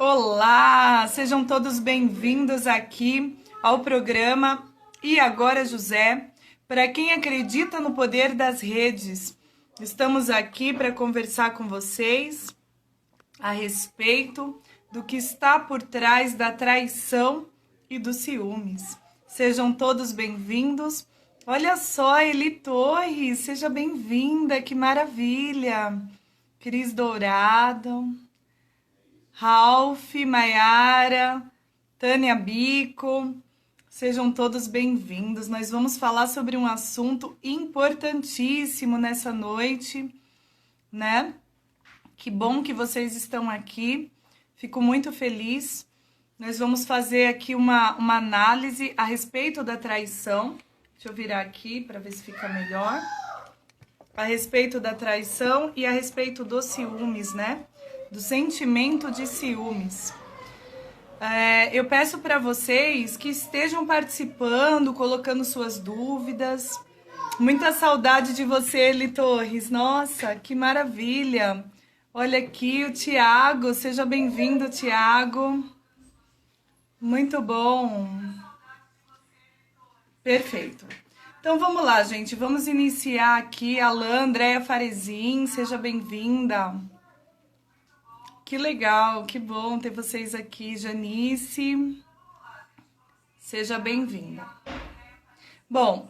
Olá, sejam todos bem-vindos aqui ao programa E Agora José. Para quem acredita no poder das redes, estamos aqui para conversar com vocês a respeito do que está por trás da traição e dos ciúmes. Sejam todos bem-vindos. Olha só, Eli Torres, seja bem-vinda, que maravilha. Cris Dourado, Ralph, Maiara, Tânia Bico, sejam todos bem-vindos. Nós vamos falar sobre um assunto importantíssimo nessa noite, né? Que bom que vocês estão aqui, fico muito feliz. Nós vamos fazer aqui uma análise a respeito da traição. Deixa eu virar aqui para ver se fica melhor. A respeito da traição e a respeito dos ciúmes, né? Do sentimento de ciúmes. Eu peço para vocês que estejam participando, colocando suas dúvidas. Muita saudade de você, Eli Torres. Nossa, que maravilha! Olha aqui o Tiago, seja bem-vindo, Tiago. Muito bom. Perfeito. Então vamos lá, gente. Vamos iniciar aqui. Alã, Andréia Farezin, seja bem-vinda. Que legal, que bom ter vocês aqui. Janice, seja bem-vinda. Bom,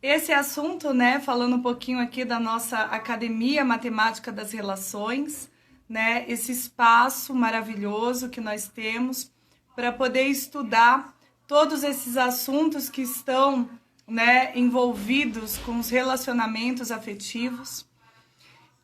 esse assunto, né, falando um pouquinho aqui da nossa Academia Matemática das Relações, né, esse espaço maravilhoso que nós temos para poder estudar todos esses assuntos que estão, né, envolvidos com os relacionamentos afetivos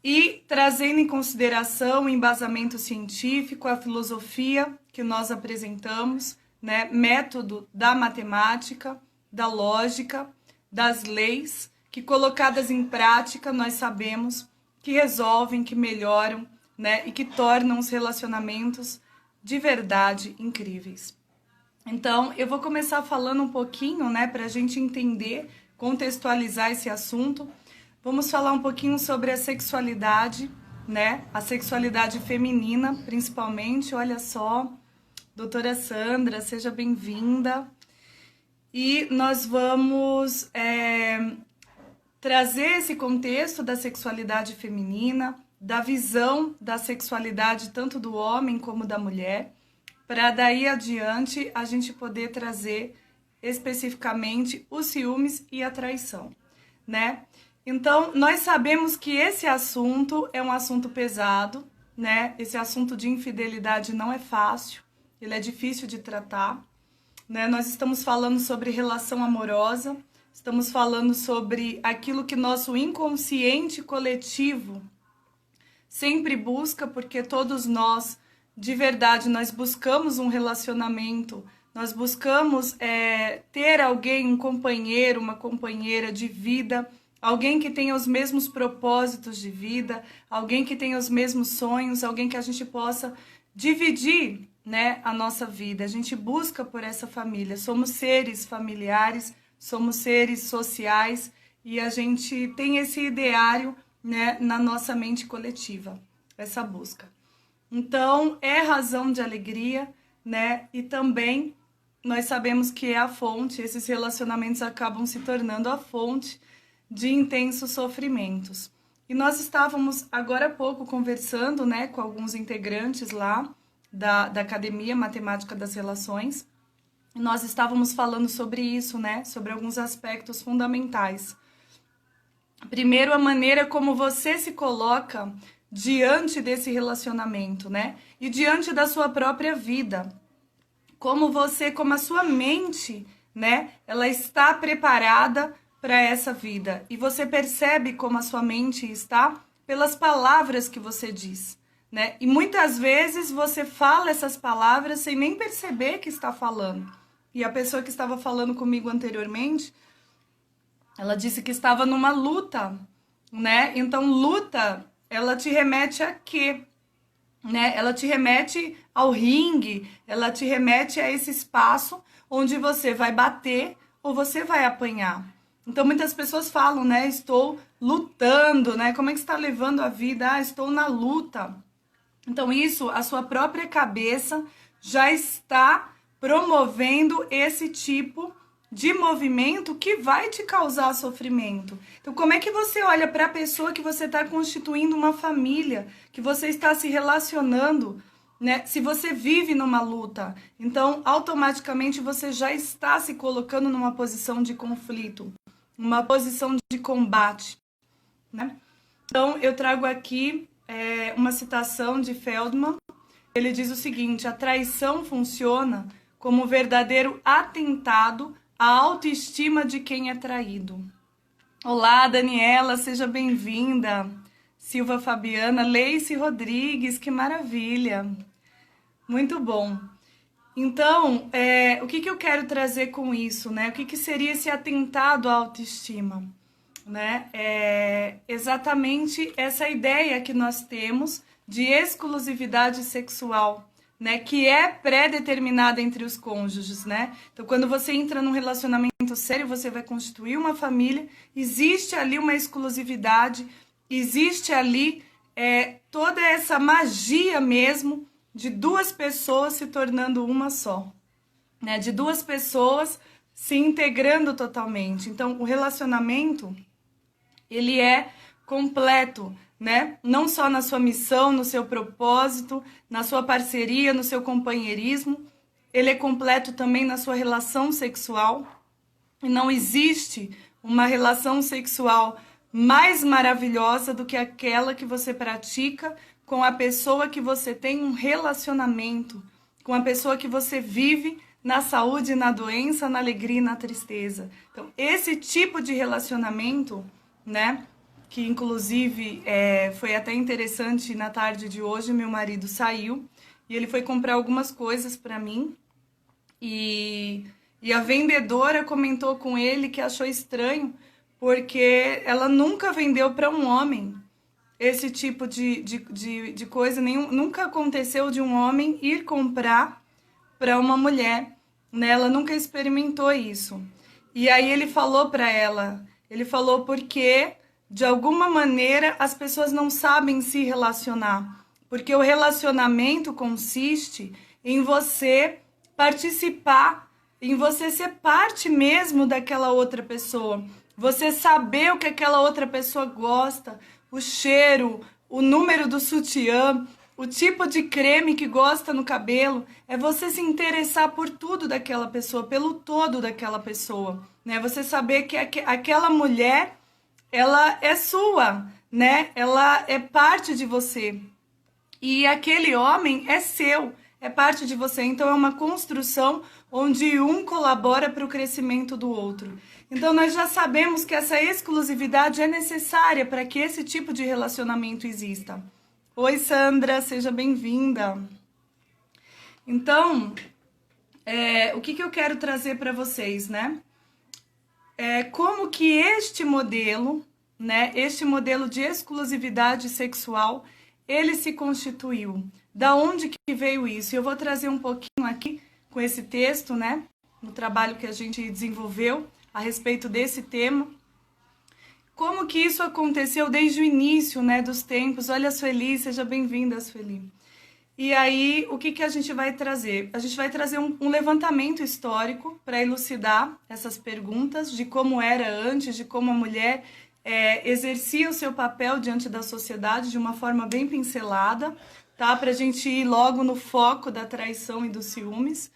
e trazendo em consideração o embasamento científico, a filosofia que nós apresentamos, né, método da matemática, da lógica, das leis, que colocadas em prática nós sabemos que resolvem, que melhoram, né, e que tornam os relacionamentos de verdade incríveis. Então, eu vou começar falando um pouquinho, né, para a gente entender, contextualizar esse assunto. Vamos falar um pouquinho sobre a sexualidade, né, a sexualidade feminina, principalmente. Olha só, doutora Sandra, seja bem-vinda. E nós vamos trazer esse contexto da sexualidade feminina, da visão da sexualidade tanto do homem como da mulher, para daí adiante a gente poder trazer especificamente os ciúmes e a traição, né? Então, nós sabemos que esse assunto é um assunto pesado, né? Esse assunto de infidelidade não é fácil, ele é difícil de tratar, né? Nós estamos falando sobre relação amorosa, estamos falando sobre aquilo que nosso inconsciente coletivo sempre busca, porque todos nós, de verdade, nós buscamos um relacionamento, nós buscamos ter alguém, um companheiro, uma companheira de vida, alguém que tenha os mesmos propósitos de vida, alguém que tenha os mesmos sonhos, alguém que a gente possa dividir, né, a nossa vida. A gente busca por essa família, somos seres familiares, somos seres sociais e a gente tem esse ideário, né, na nossa mente coletiva, essa busca. Então, é razão de alegria, né? E também nós sabemos que é a fonte, esses relacionamentos acabam se tornando a fonte de intensos sofrimentos. E nós estávamos agora há pouco conversando, né, com alguns integrantes lá da Academia Matemática das Relações, e nós estávamos falando sobre isso, né, sobre alguns aspectos fundamentais. Primeiro, a maneira como você se coloca diante desse relacionamento, né? E diante da sua própria vida. Como a sua mente, né? Ela está preparada para essa vida. E você percebe como a sua mente está pelas palavras que você diz, né? E muitas vezes você fala essas palavras sem nem perceber que está falando. E a pessoa que estava falando comigo anteriormente, ela disse que estava numa luta, né? Então, luta, ela te remete a quê? Né? Ela te remete ao ringue, ela te remete a esse espaço onde você vai bater ou você vai apanhar. Então, muitas pessoas falam, né? Estou lutando, né? Como é que você está levando a vida? Ah, estou na luta. Então, isso, a sua própria cabeça já está promovendo esse tipo de movimento que vai te causar sofrimento. Então, como é que você olha para a pessoa que você está constituindo uma família, que você está se relacionando, né? Se você vive numa luta, então automaticamente você já está se colocando numa posição de conflito, uma posição de combate, né? Então, eu trago aqui uma citação de Feldman. Ele diz o seguinte: a traição funciona como um verdadeiro atentado à autoestima de quem é traído. Olá, Daniela, seja bem-vinda. Silva Fabiana, Leice Rodrigues, que maravilha. Muito bom. Então, o que eu quero trazer com isso, né? O que seria esse atentado à autoestima? Né? É exatamente essa ideia que nós temos de exclusividade sexual, né? Que é pré-determinada entre os cônjuges, né? Então, quando você entra num relacionamento sério, você vai constituir uma família, existe ali uma exclusividade, existe ali toda essa magia mesmo de duas pessoas se tornando uma só, né? De duas pessoas se integrando totalmente. Então, o relacionamento, ele é completo, né? Não só na sua missão, no seu propósito, na sua parceria, no seu companheirismo, ele é completo também na sua relação sexual. E não existe uma relação sexual mais maravilhosa do que aquela que você pratica com a pessoa que você tem um relacionamento, com a pessoa que você vive na saúde, na doença, na alegria e na tristeza. Então, esse tipo de relacionamento, né, que inclusive foi até interessante, na tarde de hoje meu marido saiu e ele foi comprar algumas coisas para mim e a vendedora comentou com ele que achou estranho porque ela nunca vendeu para um homem esse tipo de coisa, nunca aconteceu de um homem ir comprar para uma mulher, né? Ela nunca experimentou isso. E aí ele falou para ela, ele falou porque de alguma maneira as pessoas não sabem se relacionar, porque o relacionamento consiste em você participar, em você ser parte mesmo daquela outra pessoa, você saber o que aquela outra pessoa gosta, o cheiro, o número do sutiã, o tipo de creme que gosta no cabelo, é você se interessar por tudo daquela pessoa, pelo todo daquela pessoa, né? Você saber que aquela mulher, ela é sua, né? Ela é parte de você. E aquele homem é seu, é parte de você. Então é uma construção onde um colabora para o crescimento do outro. Então nós já sabemos que essa exclusividade é necessária para que esse tipo de relacionamento exista. Oi, Sandra, seja bem-vinda. Então, o que eu quero trazer para vocês, né? Como que este modelo, né? Este modelo de exclusividade sexual, ele se constituiu. Da onde que veio isso? Eu vou trazer um pouquinho aqui com esse texto, né? No trabalho que a gente desenvolveu a respeito desse tema. Como que isso aconteceu desde o início, né, dos tempos? Olha, Sueli, seja bem-vinda, Sueli. E aí, o que a gente vai trazer? A gente vai trazer um levantamento histórico para elucidar essas perguntas de como era antes, de como a mulher exercia o seu papel diante da sociedade de uma forma bem pincelada, tá? Para a gente ir logo no foco da traição e dos ciúmes.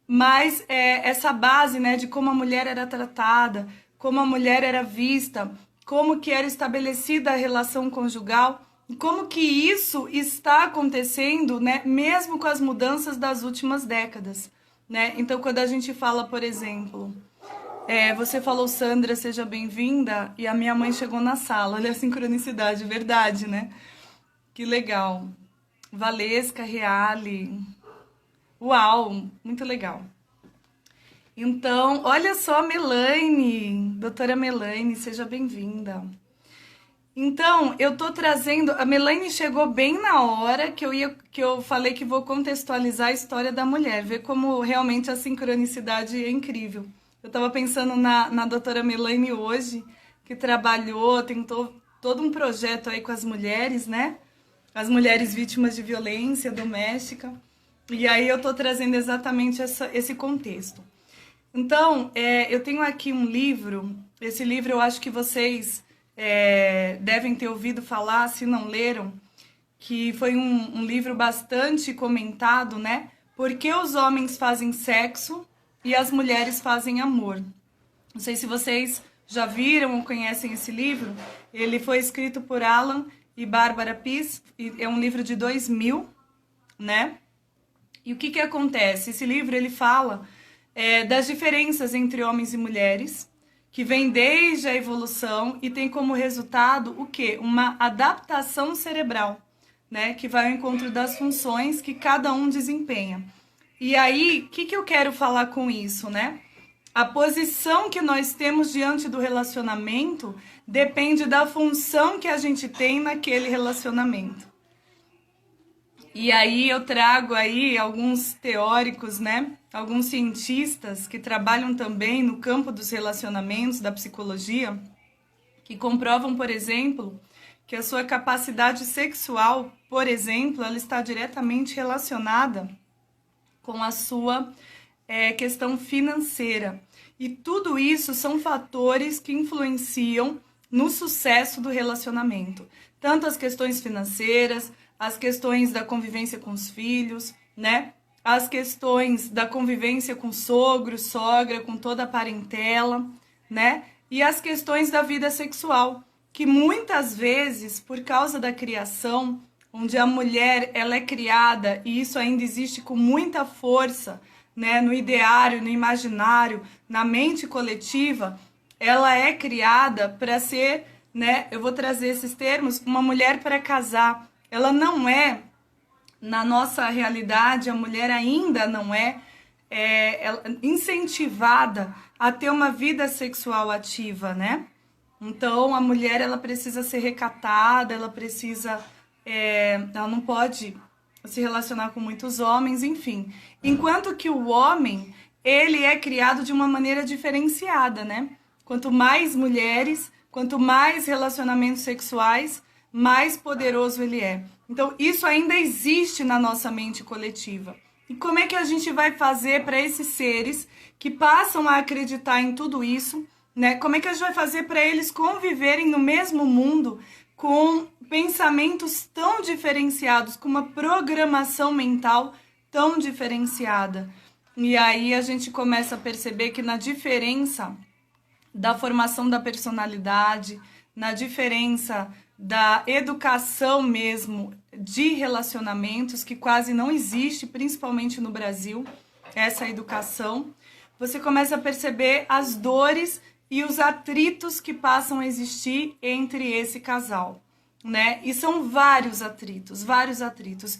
Mas essa base, né, de como a mulher era tratada, como a mulher era vista, como que era estabelecida a relação conjugal, como que isso está acontecendo, né, mesmo com as mudanças das últimas décadas, né? Então, quando a gente fala, por exemplo, você falou, Sandra, seja bem-vinda, e a minha mãe chegou na sala, olha a sincronicidade, verdade, né? Que legal. Valesca, Reale, uau, muito legal. Então, olha só, Melane, doutora Melane, seja bem-vinda. Então, eu tô trazendo, a Melane chegou bem na hora que eu falei que vou contextualizar a história da mulher, ver como realmente a sincronicidade é incrível. Eu tava pensando na doutora Melane hoje, que trabalhou, tentou todo um projeto aí com as mulheres, né? as mulheres vítimas de violência doméstica. E aí eu tô trazendo exatamente esse contexto. Então, eu tenho aqui um livro, esse livro eu acho que vocês devem ter ouvido falar, se não leram, que foi um livro bastante comentado, né? Por que os homens fazem sexo e as mulheres fazem amor? Não sei se vocês já viram ou conhecem esse livro. Ele foi escrito por Alan e Barbara Pease, e é um livro de 2000, né? E o que acontece? Esse livro ele fala das diferenças entre homens e mulheres, que vem desde a evolução e tem como resultado o quê? Uma adaptação cerebral, né? Que vai ao encontro das funções que cada um desempenha. E aí, o que eu quero falar com isso, né? A posição que nós temos diante do relacionamento depende da função que a gente tem naquele relacionamento. E aí eu trago aí alguns teóricos, né? Alguns cientistas que trabalham também no campo dos relacionamentos, da psicologia, que comprovam, por exemplo, que a sua capacidade sexual, por exemplo, ela está diretamente relacionada com a sua questão financeira. E tudo isso são fatores que influenciam no sucesso do relacionamento. Tanto as questões financeiras, as questões da convivência com os filhos, né? As questões da convivência com sogro, sogra, com toda a parentela, né? E as questões da vida sexual, que muitas vezes, por causa da criação, onde a mulher ela é criada, e isso ainda existe com muita força, né? No ideário, no imaginário, na mente coletiva, ela é criada para ser, né? Eu vou trazer esses termos, uma mulher para casar. Ela não é, na nossa realidade, a mulher ainda não é, incentivada a ter uma vida sexual ativa, né? Então, a mulher, ela precisa ser recatada, ela precisa, ela não pode se relacionar com muitos homens, enfim. Enquanto que o homem, ele é criado de uma maneira diferenciada, né? Quanto mais mulheres, quanto mais relacionamentos sexuais, mais poderoso ele é. Então, isso ainda existe na nossa mente coletiva. E como é que a gente vai fazer para esses seres que passam a acreditar em tudo isso, né? Como é que a gente vai fazer para eles conviverem no mesmo mundo com pensamentos tão diferenciados, com uma programação mental tão diferenciada? E aí a gente começa a perceber que na diferença da formação da personalidade, na diferença da educação mesmo de relacionamentos, que quase não existe, principalmente no Brasil, essa educação, você começa a perceber as dores e os atritos que passam a existir entre esse casal, né? E são vários atritos.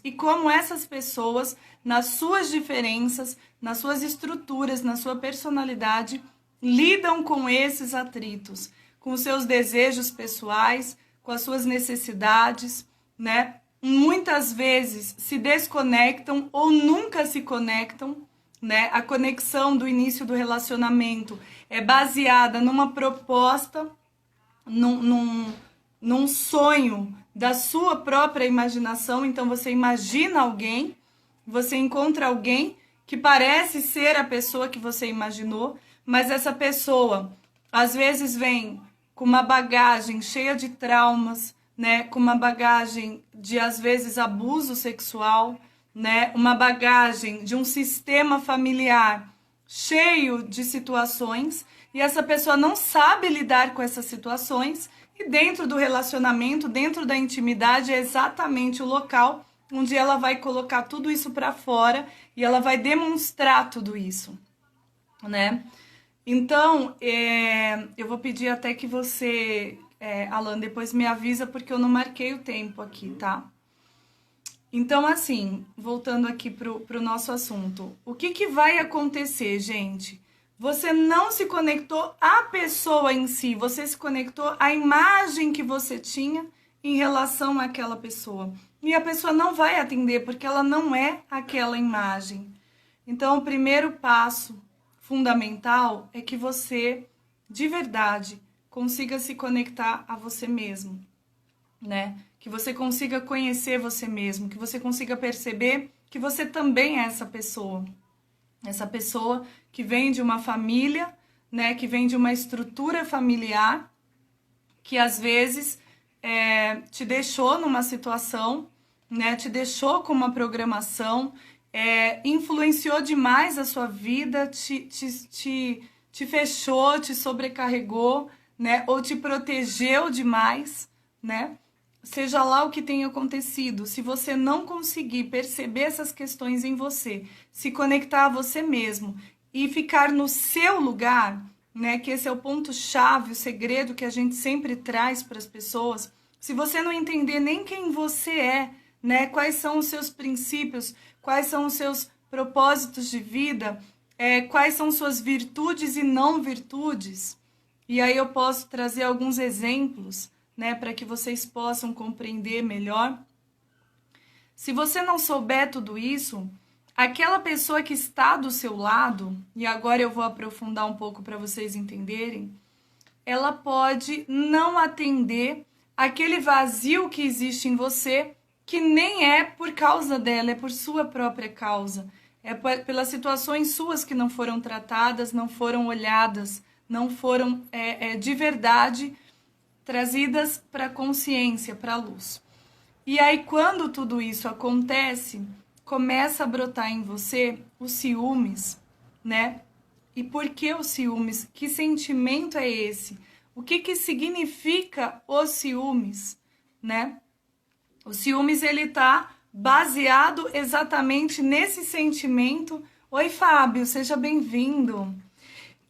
E como essas pessoas, nas suas diferenças, nas suas estruturas, na sua personalidade, lidam com esses atritos, com os seus desejos pessoais, com as suas necessidades, né? Muitas vezes se desconectam ou nunca se conectam, né? A conexão do início do relacionamento é baseada numa proposta, num sonho da sua própria imaginação. Então você imagina alguém, você encontra alguém que parece ser a pessoa que você imaginou, mas essa pessoa às vezes vem com uma bagagem cheia de traumas, né? Com uma bagagem de, às vezes, abuso sexual, né? Uma bagagem de um sistema familiar cheio de situações, e essa pessoa não sabe lidar com essas situações, e dentro do relacionamento, dentro da intimidade, é exatamente o local onde ela vai colocar tudo isso para fora e ela vai demonstrar tudo isso, né? Então, eu vou pedir até que você, Alan, depois me avisa, porque eu não marquei o tempo aqui, tá? Então, assim, voltando aqui pro nosso assunto. O que vai acontecer, gente? Você não se conectou à pessoa em si, você se conectou à imagem que você tinha em relação àquela pessoa. E a pessoa não vai atender, porque ela não é aquela imagem. Então, o primeiro passo fundamental é que você, de verdade, consiga se conectar a você mesmo, né? Que você consiga conhecer você mesmo, que você consiga perceber que você também é essa pessoa. Essa pessoa que vem de uma família, né? Que vem de uma estrutura familiar, que às vezes te deixou numa situação, né? Te deixou com uma programação, influenciou demais a sua vida, te fechou, te sobrecarregou, né? Ou te protegeu demais, né? Seja lá o que tenha acontecido, se você não conseguir perceber essas questões em você, se conectar a você mesmo e ficar no seu lugar, né? Que esse é o ponto-chave, o segredo que a gente sempre traz para as pessoas. Se você não entender nem quem você é, né? Quais são os seus princípios, quais são os seus propósitos de vida, quais são suas virtudes e não virtudes. E aí eu posso trazer alguns exemplos, né, para que vocês possam compreender melhor. Se você não souber tudo isso, aquela pessoa que está do seu lado, e agora eu vou aprofundar um pouco para vocês entenderem, ela pode não atender aquele vazio que existe em você, que nem é por causa dela, é por sua própria causa. É pelas situações suas que não foram tratadas, não foram olhadas, não foram de verdade trazidas para a consciência, para a luz. E aí, quando tudo isso acontece, começa a brotar em você os ciúmes, né? E por que os ciúmes? Que sentimento é esse? O que significa os ciúmes, né? O ciúmes, ele tá baseado exatamente nesse sentimento. Oi, Fábio, seja bem-vindo.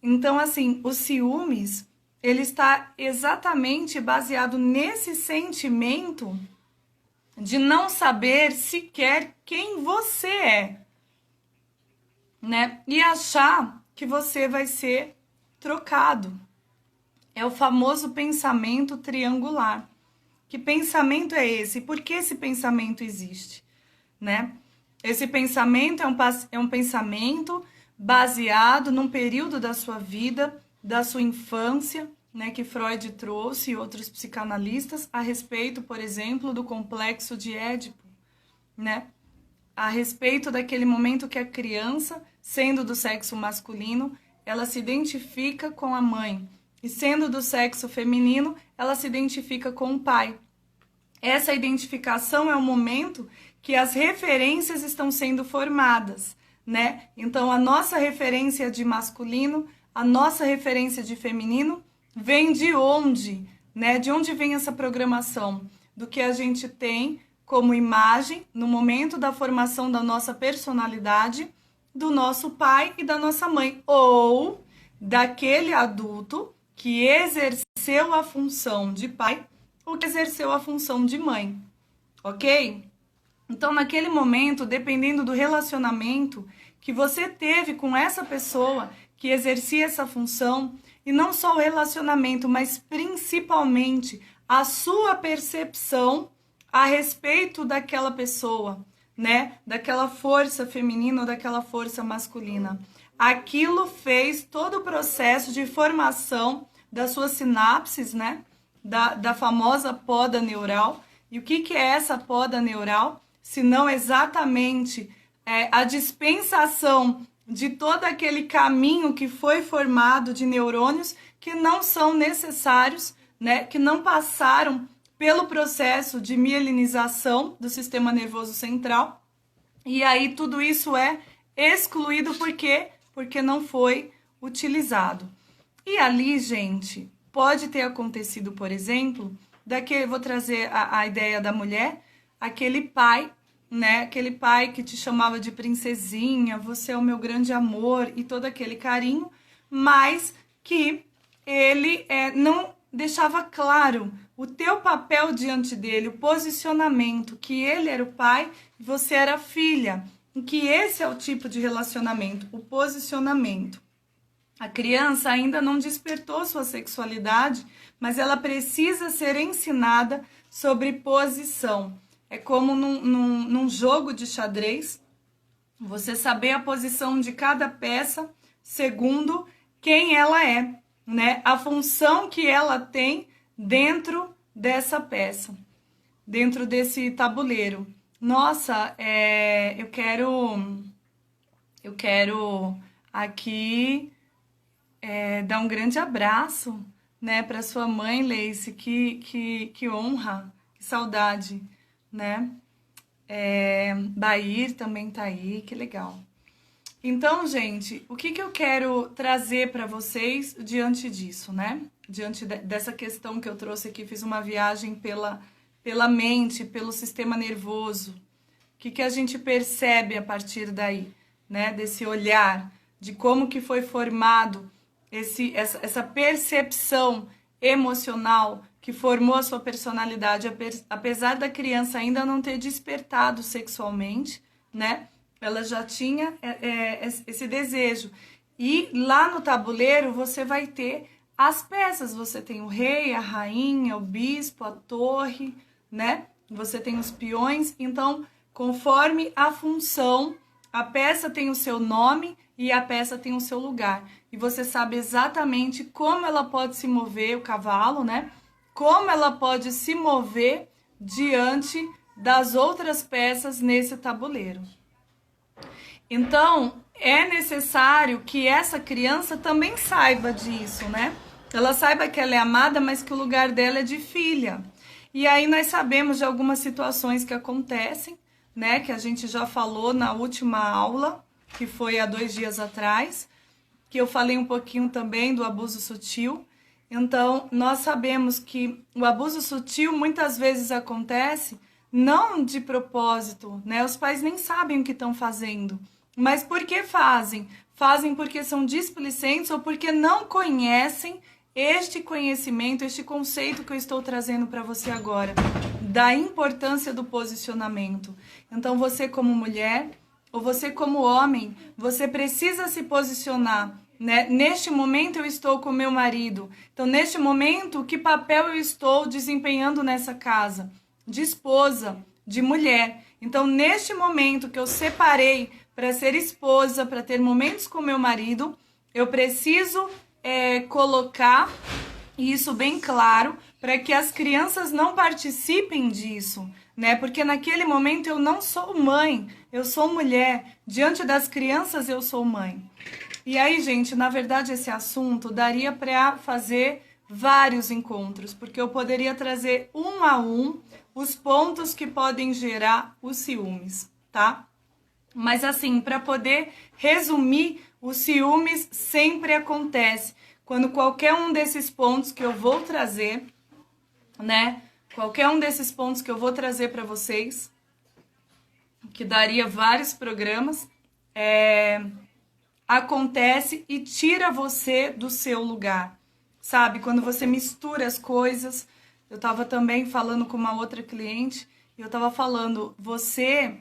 Então, assim, os ciúmes, ele está exatamente baseado nesse sentimento de não saber sequer quem você é, né? E achar que você vai ser trocado. É o famoso pensamento triangular. Que pensamento é esse? Por que esse pensamento existe, né? Esse pensamento é um pensamento baseado num período da sua vida, da sua infância, né, que Freud trouxe e outros psicanalistas a respeito, por exemplo, do complexo de Édipo, né? A respeito daquele momento que a criança, sendo do sexo masculino, ela se identifica com a mãe, e sendo do sexo feminino, ela se identifica com o pai. Essa identificação é o momento que as referências estão sendo formadas, né? Então, a nossa referência de masculino, a nossa referência de feminino, vem de onde, né? De onde vem essa programação? Do que a gente tem como imagem no momento da formação da nossa personalidade, do nosso pai e da nossa mãe, ou daquele adulto que exerceu a função de pai ou que exerceu a função de mãe, ok? Então, naquele momento, dependendo do relacionamento que você teve com essa pessoa que exercia essa função, e não só o relacionamento, mas principalmente a sua percepção a respeito daquela pessoa, né? Daquela força feminina ou daquela força masculina. Aquilo fez todo o processo de formação das suas sinapses, né? Da famosa poda neural. E o que é essa poda neural? Se não exatamente a dispensação de todo aquele caminho que foi formado de neurônios que não são necessários, né? Que não passaram pelo processo de mielinização do sistema nervoso central. E aí tudo isso é excluído por quê? Porque não foi utilizado. E ali, gente, pode ter acontecido, por exemplo, vou trazer a ideia da mulher, aquele pai, né? Aquele pai que te chamava de princesinha, você é o meu grande amor e todo aquele carinho, mas que ele não deixava claro o teu papel diante dele, o posicionamento, que ele era o pai e você era a filha, e que esse é o tipo de relacionamento, o posicionamento. A criança ainda não despertou sua sexualidade, mas ela precisa ser ensinada sobre posição. É como num jogo de xadrez, você saber a posição de cada peça segundo quem ela é, né? A função que ela tem dentro dessa peça. dentro desse tabuleiro. Nossa, eu quero aqui dar um grande abraço, né, para sua mãe, Leice, que honra, que saudade, né? Bair também tá aí, que legal. Então, gente, o que eu quero trazer para vocês diante disso, né? Diante dessa questão que eu trouxe aqui, fiz uma viagem pela mente, pelo sistema nervoso. O que a gente percebe a partir daí, né? Desse olhar, de como que foi formado essa percepção emocional que formou a sua personalidade, apesar da criança ainda não ter despertado sexualmente, né? Ela já tinha esse desejo. E lá no tabuleiro você vai ter as peças. Você tem o rei, a rainha, o bispo, a torre, né? Você tem os peões. Então, conforme a função, a peça tem o seu nome e a peça tem o seu lugar. E você sabe exatamente como ela pode se mover, o cavalo, né? Como ela pode se mover diante das outras peças nesse tabuleiro. Então, é necessário que essa criança também saiba disso, né? Ela saiba que ela é amada, mas que o lugar dela é de filha. E aí nós sabemos de algumas situações que acontecem, né? Que a gente já falou na última aula, que foi há 2 dias atrás, que eu falei um pouquinho também do abuso sutil. Então, nós sabemos que o abuso sutil muitas vezes acontece não de propósito, né? Os pais nem sabem o que estão fazendo. Mas por que fazem? Fazem porque são displicentes ou porque não conhecem este conhecimento, este conceito que eu estou trazendo para você agora, da importância do posicionamento. Então, você como mulher ou você como homem, você precisa se posicionar, né? Neste momento eu estou com meu marido. Então, neste momento, que papel eu estou desempenhando nessa casa? De esposa, de mulher. Então, neste momento que eu separei para ser esposa, para ter momentos com meu marido, eu preciso colocar isso bem claro para que as crianças não participem disso, né? Porque naquele momento eu não sou mãe, eu sou mulher. Diante das crianças eu sou mãe. E aí, gente, na verdade esse assunto daria para fazer vários encontros, porque eu poderia trazer um a um os pontos que podem gerar os ciúmes, tá? Mas assim, para poder resumir, os ciúmes sempre acontece quando qualquer um desses pontos que eu vou trazer, né? Qualquer um desses pontos que eu vou trazer para vocês, que daria vários programas, acontece e tira você do seu lugar, sabe? Quando você mistura as coisas. Eu estava também falando com uma outra cliente e eu estava falando, você,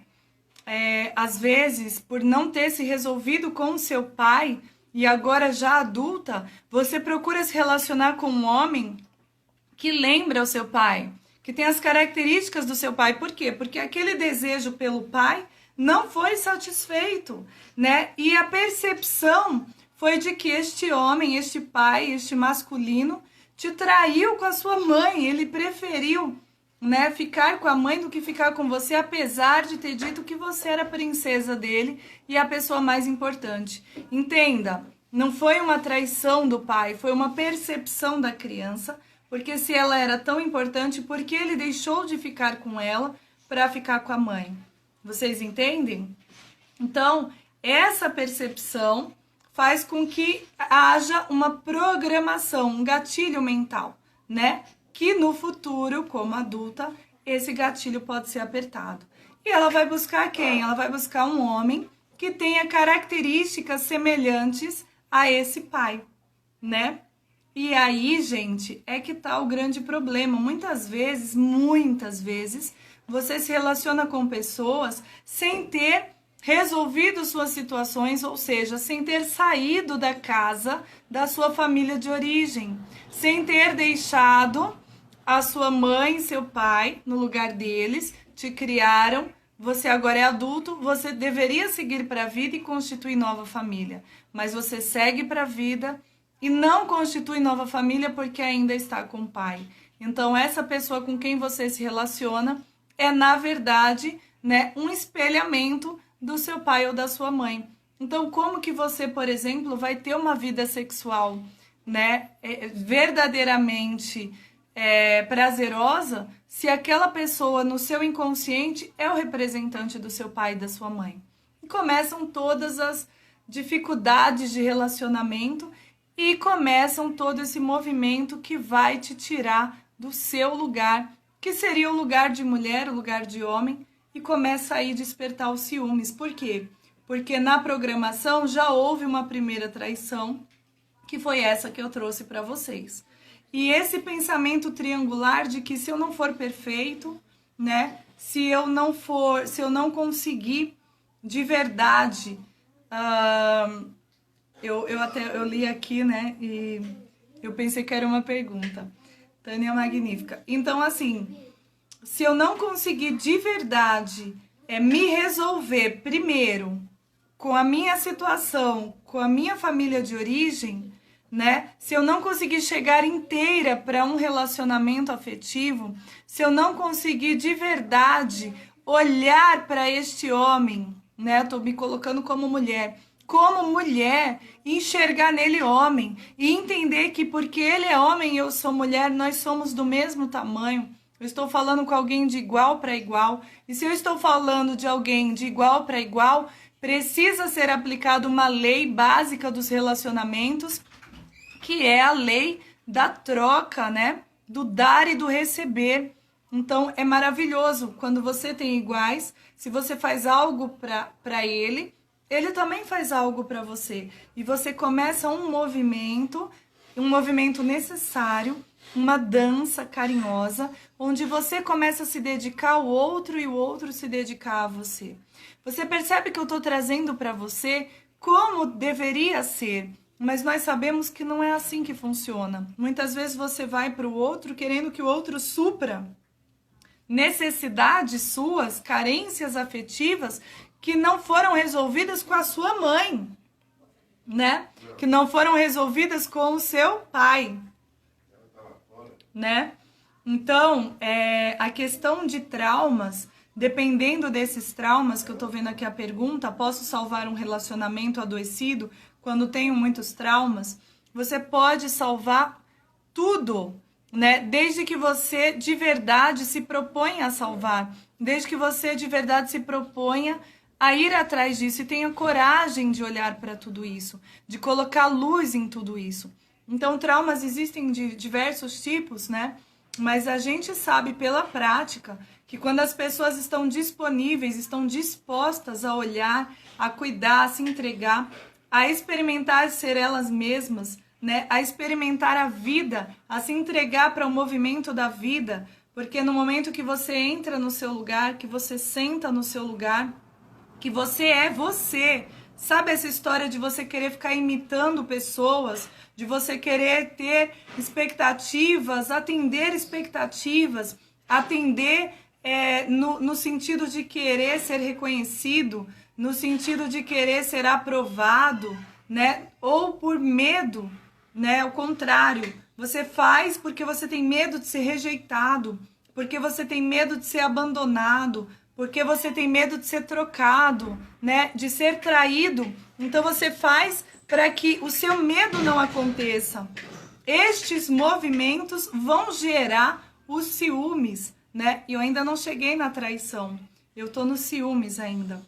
às vezes, por não ter se resolvido com o seu pai e agora já adulta, você procura se relacionar com um homem que lembra o seu pai, que tem as características do seu pai. Por quê? Porque aquele desejo pelo pai não foi satisfeito, né? E a percepção foi de que este homem, este pai, este masculino, te traiu com a sua mãe. Ele preferiu, né, ficar com a mãe do que ficar com você, apesar de ter dito que você era a princesa dele e a pessoa mais importante. Entenda, não foi uma traição do pai, foi uma percepção da criança, porque se ela era tão importante, por que ele deixou de ficar com ela para ficar com a mãe? Vocês entendem? Então, essa percepção faz com que haja uma programação, um gatilho mental, né? Que no futuro, como adulta, esse gatilho pode ser apertado. E ela vai buscar quem? Ela vai buscar um homem que tenha características semelhantes a esse pai, né? E aí, gente, é que tá o grande problema. Muitas vezes, você se relaciona com pessoas sem ter resolvido suas situações, ou seja, sem ter saído da casa da sua família de origem, sem ter deixado a sua mãe e seu pai no lugar deles, te criaram, você agora é adulto, você deveria seguir para a vida e constituir nova família, mas você segue para a vida e não constitui nova família porque ainda está com o pai. Então, essa pessoa com quem você se relaciona é, na verdade, né, um espelhamento do seu pai ou da sua mãe. Então, como que você, por exemplo, vai ter uma vida sexual, né, verdadeiramente prazerosa se aquela pessoa no seu inconsciente é o representante do seu pai e da sua mãe? E começam todas as dificuldades de relacionamento e começam todo esse movimento que vai te tirar do seu lugar, que seria o lugar de mulher, o lugar de homem, e começa aí a despertar os ciúmes. Por quê? Porque na programação já houve uma primeira traição, que foi essa que eu trouxe para vocês. E esse pensamento triangular de que se eu não for perfeito, né, se eu não conseguir de verdade, eu li aqui, né, e eu pensei que era uma pergunta. Tânia Magnífica. Então, assim, se eu não conseguir de verdade me resolver primeiro com a minha situação, com a minha família de origem, né? Se eu não conseguir chegar inteira para um relacionamento afetivo, se eu não conseguir de verdade olhar para este homem, né? Tô me colocando como mulher, enxergar nele homem e entender que porque ele é homem e eu sou mulher, nós somos do mesmo tamanho. Eu estou falando com alguém de igual para igual. E se eu estou falando de alguém de igual para igual, precisa ser aplicada uma lei básica dos relacionamentos, que é a lei da troca, né? Do dar e do receber. Então, é maravilhoso quando você tem iguais. Se você faz algo para ele também faz algo para você. E você começa um movimento necessário, uma dança carinhosa, onde você começa a se dedicar ao outro e o outro se dedicar a você. Você percebe que eu estou trazendo para você como deveria ser, mas nós sabemos que não é assim que funciona. Muitas vezes você vai para o outro querendo que o outro supra necessidades suas, carências afetivas, que não foram resolvidas com a sua mãe, né? Que não foram resolvidas com o seu pai, né? Então, a questão de traumas, dependendo desses traumas, que eu tô vendo aqui a pergunta, posso salvar um relacionamento adoecido quando tenho muitos traumas? Você pode salvar tudo, né? Desde que você de verdade se proponha a salvar, desde que você de verdade se proponha a ir atrás disso e tenha coragem de olhar para tudo isso, de colocar luz em tudo isso. Então, traumas existem de diversos tipos, né? Mas a gente sabe pela prática que quando as pessoas estão disponíveis, estão dispostas a olhar, a cuidar, a se entregar, a experimentar ser elas mesmas, né? A experimentar a vida, a se entregar para o movimento da vida, porque no momento que você entra no seu lugar, que você senta no seu lugar, que você é você. Sabe essa história de você querer ficar imitando pessoas, de você querer ter expectativas, atender no sentido de querer ser reconhecido, no sentido de querer ser aprovado, né? Ou por medo, né? O contrário, você faz porque você tem medo de ser rejeitado, porque você tem medo de ser abandonado, porque você tem medo de ser trocado, né? De ser traído. Então você faz para que o seu medo não aconteça. Estes movimentos vão gerar os ciúmes, né? E eu ainda não cheguei na traição. Eu tô nos ciúmes ainda.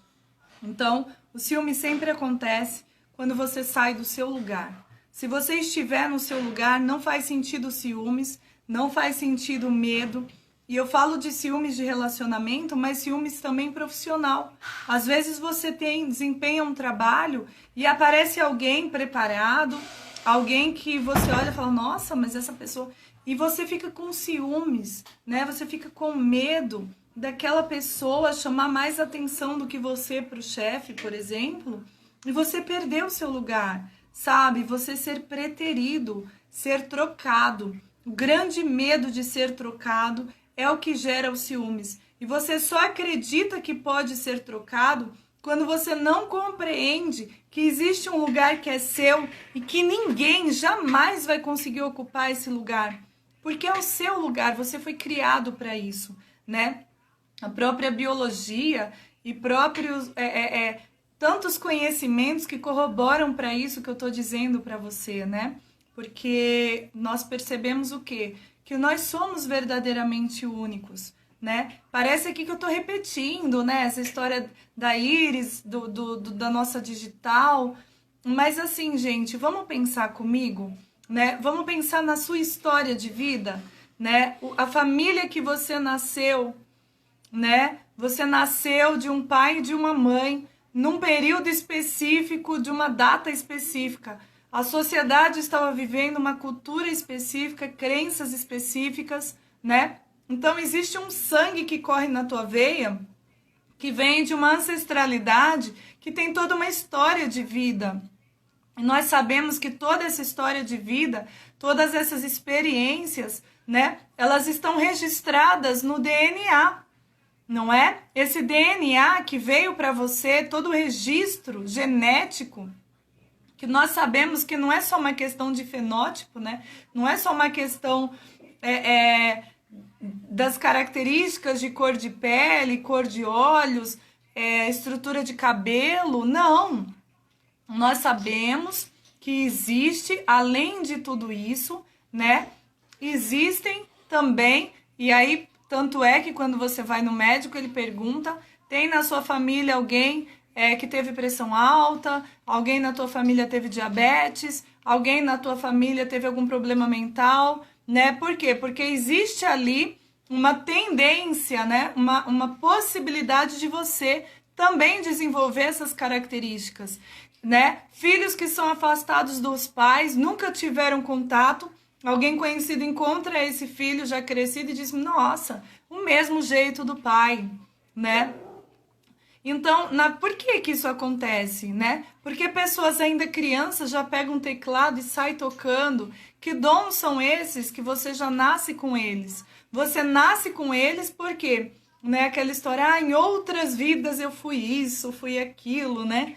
Então, o ciúme sempre acontece quando você sai do seu lugar. Se você estiver no seu lugar, não faz sentido ciúmes, não faz sentido medo. E eu falo de ciúmes de relacionamento, mas ciúmes também profissional. Às vezes você desempenha um trabalho e aparece alguém preparado, alguém que você olha e fala, nossa, mas essa pessoa... E você fica com ciúmes, né? Você fica com medo daquela pessoa chamar mais atenção do que você para o chefe, por exemplo, e você perder o seu lugar, sabe? Você ser preterido, ser trocado. O grande medo de ser trocado é o que gera os ciúmes. E você só acredita que pode ser trocado quando você não compreende que existe um lugar que é seu e que ninguém jamais vai conseguir ocupar esse lugar. porque é o seu lugar, você foi criado para isso, né? A própria biologia e próprios tantos conhecimentos que corroboram para isso que eu estou dizendo para você, né? Porque nós percebemos o quê? Que nós somos verdadeiramente únicos, né? Parece aqui que eu estou repetindo, né? Essa história da íris, da nossa digital. Mas assim, gente, vamos pensar comigo, né? Vamos pensar na sua história de vida, né? A família que você nasceu, né? Você nasceu de um pai e de uma mãe, num período específico, de uma data específica. A sociedade estava vivendo uma cultura específica, crenças específicas, né? Então existe um sangue que corre na tua veia, que vem de uma ancestralidade, que tem toda uma história de vida. E nós sabemos que toda essa história de vida, todas essas experiências, né? Elas estão registradas no DNA. Não é? Esse DNA que veio para você, todo o registro genético, que nós sabemos que não é só uma questão de fenótipo, né? Não é só uma questão das características de cor de pele, cor de olhos, estrutura de cabelo, não. Nós sabemos que existe, além de tudo isso, né? Existem também, e aí tanto é que quando você vai no médico, ele pergunta, tem na sua família alguém que teve pressão alta, alguém na tua família teve diabetes, alguém na tua família teve algum problema mental, né? Por quê? Porque existe ali uma tendência, né? Uma possibilidade de você também desenvolver essas características, né? Filhos que são afastados dos pais, nunca tiveram contato, alguém conhecido encontra esse filho já crescido e diz, nossa, o mesmo jeito do pai, né? Então, por que isso acontece, né? Porque pessoas ainda crianças já pegam um teclado e saem tocando. Que dons são esses que você já nasce com eles? Você nasce com eles porque, né? Aquela história, em outras vidas eu fui isso, fui aquilo, né?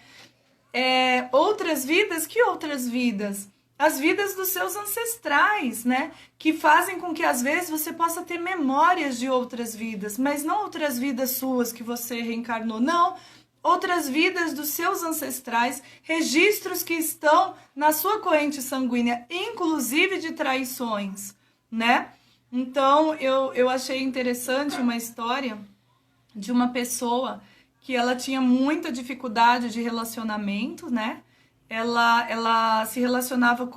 Outras vidas? Que outras vidas? As vidas dos seus ancestrais, né? Que fazem com que às vezes você possa ter memórias de outras vidas, mas não outras vidas suas que você reencarnou, não. Outras vidas dos seus ancestrais, registros que estão na sua corrente sanguínea, inclusive de traições, né? Então, eu achei interessante uma história de uma pessoa que ela tinha muita dificuldade de relacionamento, né? Ela se relacionava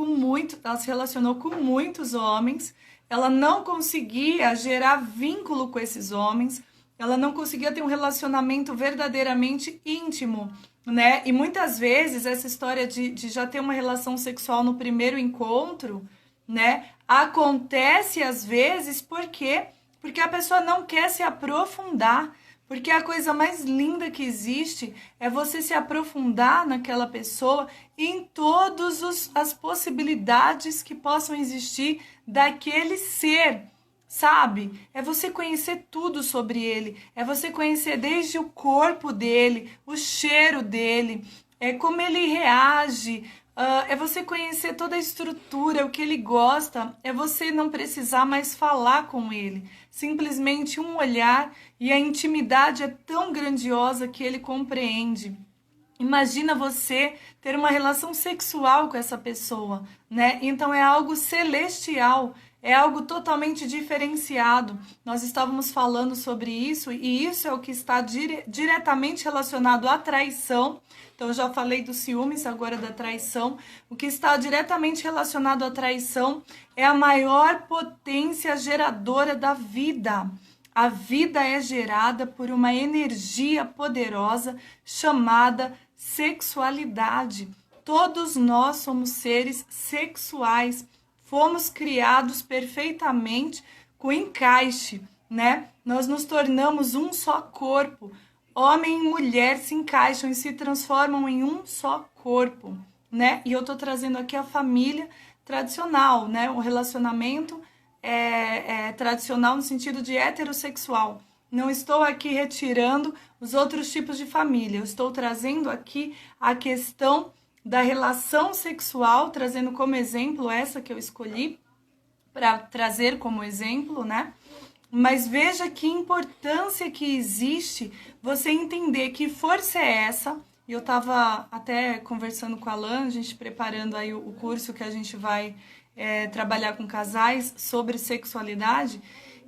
ela se relacionou com muitos homens, ela não conseguia gerar vínculo com esses homens, ela não conseguia ter um relacionamento verdadeiramente íntimo, né? E muitas vezes essa história de já ter uma relação sexual no primeiro encontro, né? Acontece às vezes porque a pessoa não quer se aprofundar. Porque a coisa mais linda que existe é você se aprofundar naquela pessoa em todas as possibilidades que possam existir daquele ser, sabe? É você conhecer tudo sobre ele, é você conhecer desde o corpo dele, o cheiro dele, como ele reage, é você conhecer toda a estrutura, o que ele gosta, é você não precisar mais falar com ele. Simplesmente um olhar e a intimidade é tão grandiosa que ele compreende. Imagina você ter uma relação sexual com essa pessoa, né? Então é algo celestial, é algo totalmente diferenciado. Nós estávamos falando sobre isso e isso é o que está diretamente relacionado à traição. Então eu já falei dos ciúmes, agora da traição. O que está diretamente relacionado à traição é a maior potência geradora da vida. A vida é gerada por uma energia poderosa chamada sexualidade. Todos nós somos seres sexuais. Fomos criados perfeitamente com encaixe, né? Nós nos tornamos um só corpo. Homem e mulher se encaixam e se transformam em um só corpo, né? E eu tô trazendo aqui a família tradicional, né? O relacionamento tradicional no sentido de heterossexual. Não estou aqui retirando os outros tipos de família. Eu estou trazendo aqui a questão da relação sexual, trazendo como exemplo essa que eu escolhi, para trazer como exemplo, né? Mas veja que importância que existe você entender que força é essa. E eu estava até conversando com a Alan, a gente preparando aí o curso que a gente vai trabalhar com casais sobre sexualidade.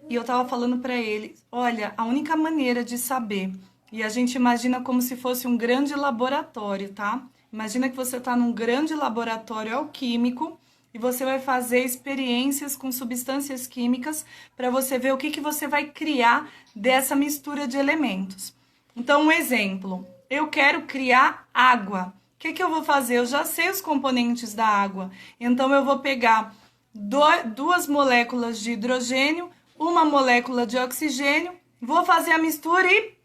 E eu estava falando para ele, olha, a única maneira de saber, e a gente imagina como se fosse um grande laboratório, tá? Imagina que você está num grande laboratório alquímico, e você vai fazer experiências com substâncias químicas para você ver o que você vai criar dessa mistura de elementos. Então, um exemplo, eu quero criar água. O que eu vou fazer? Eu já sei os componentes da água. Então, eu vou pegar duas moléculas de hidrogênio, uma molécula de oxigênio, vou fazer a mistura e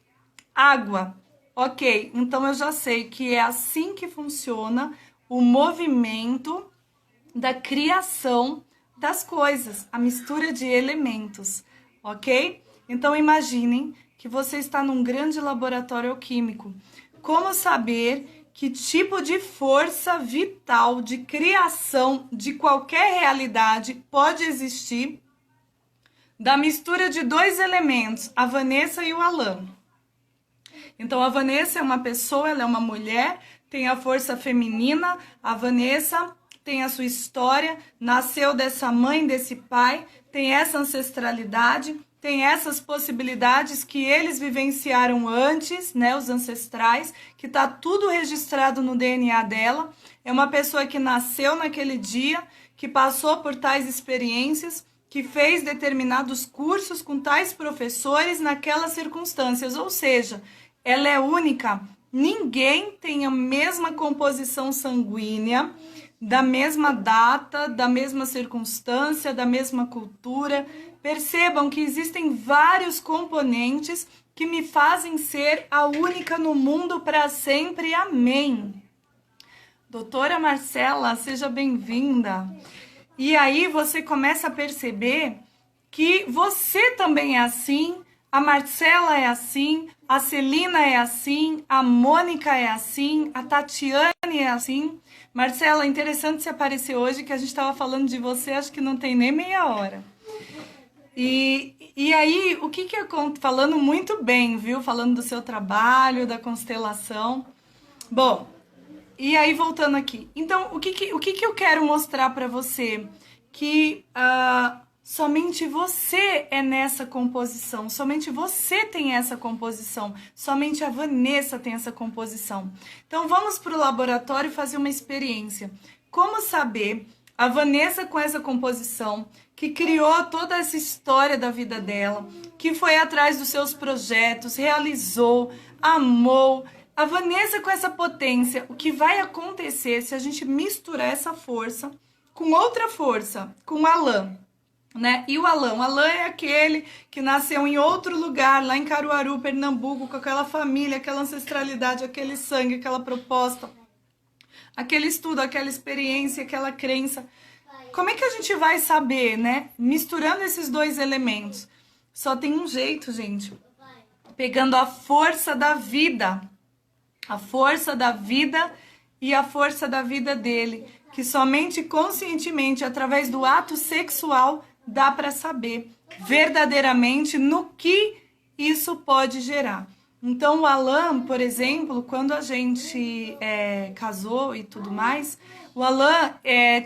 água. Ok, então eu já sei que é assim que funciona o movimento da criação das coisas, a mistura de elementos, ok? Então imaginem que você está num grande laboratório químico. Como saber que tipo de força vital de criação de qualquer realidade pode existir da mistura de dois elementos, a Vanessa e o Alan? Então a Vanessa é uma pessoa, ela é uma mulher, tem a força feminina, a Vanessa tem a sua história, nasceu dessa mãe, desse pai, tem essa ancestralidade, tem essas possibilidades que eles vivenciaram antes, né, os ancestrais, que está tudo registrado no DNA dela. É uma pessoa que nasceu naquele dia, que passou por tais experiências, que fez determinados cursos com tais professores naquelas circunstâncias, ou seja, ela é única. Ninguém tem a mesma composição sanguínea, da mesma data, da mesma circunstância, da mesma cultura. Percebam que existem vários componentes que me fazem ser a única no mundo para sempre. Amém. Doutora Marcela, seja bem-vinda. E aí você começa a perceber que você também é assim, a Marcela é assim, a Celina é assim, a Mônica é assim, a Tatiane é assim. Marcela, interessante você aparecer hoje, que a gente estava falando de você, acho que não tem nem meia hora. E aí, o que eu conto? Falando muito bem, viu? Falando do seu trabalho, da constelação. Bom, e aí voltando aqui. Então, o que eu quero mostrar para você? Que somente você é nessa composição, somente você tem essa composição, somente a Vanessa tem essa composição. Então vamos para o laboratório fazer uma experiência. Como saber a Vanessa com essa composição, que criou toda essa história da vida dela, que foi atrás dos seus projetos, realizou, amou, a Vanessa com essa potência, o que vai acontecer se a gente misturar essa força com outra força, com o Alan? Né? E o Alan é aquele que nasceu em outro lugar, lá em Caruaru, Pernambuco, com aquela família, aquela ancestralidade, aquele sangue, aquela proposta, aquele estudo, aquela experiência, aquela crença. Como é que a gente vai saber, né? Misturando esses dois elementos. Só tem um jeito, gente. Pegando a força da vida. A força da vida e a força da vida dele. Que somente conscientemente, através do ato sexual, dá para saber verdadeiramente no que isso pode gerar. Então, o Alan, por exemplo, quando a gente casou e tudo mais, o Alan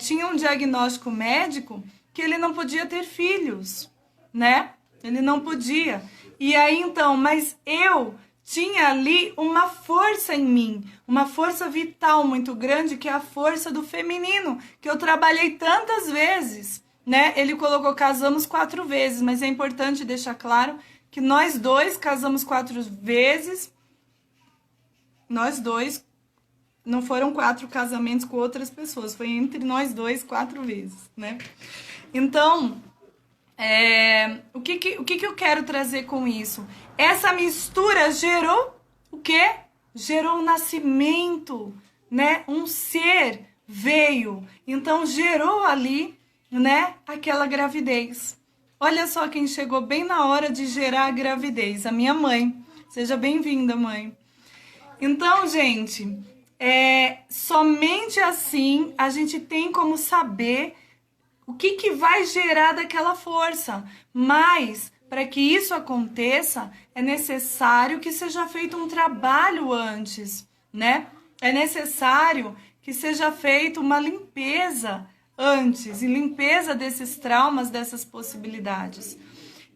tinha um diagnóstico médico que ele não podia ter filhos, né? Ele não podia. E aí, então, mas eu tinha ali uma força em mim, uma força vital muito grande, que é a força do feminino, que eu trabalhei tantas vezes, né? Ele colocou casamos 4 vezes, mas é importante deixar claro que nós dois casamos 4 vezes. Nós dois, não foram 4 casamentos com outras pessoas, foi entre nós dois 4 vezes, né? Então, o que eu quero trazer com isso? Essa mistura gerou o quê? Gerou um nascimento, né? Um ser veio, então gerou ali, né, aquela gravidez. Olha só quem chegou bem na hora de gerar a gravidez, a minha mãe. Seja bem-vinda, mãe. Então, gente, somente assim a gente tem como saber O que que vai gerar daquela força? Mas, para que isso aconteça, é necessário que seja feito um trabalho antes, né? É necessário que seja feita uma limpeza antes, e limpeza desses traumas, dessas possibilidades.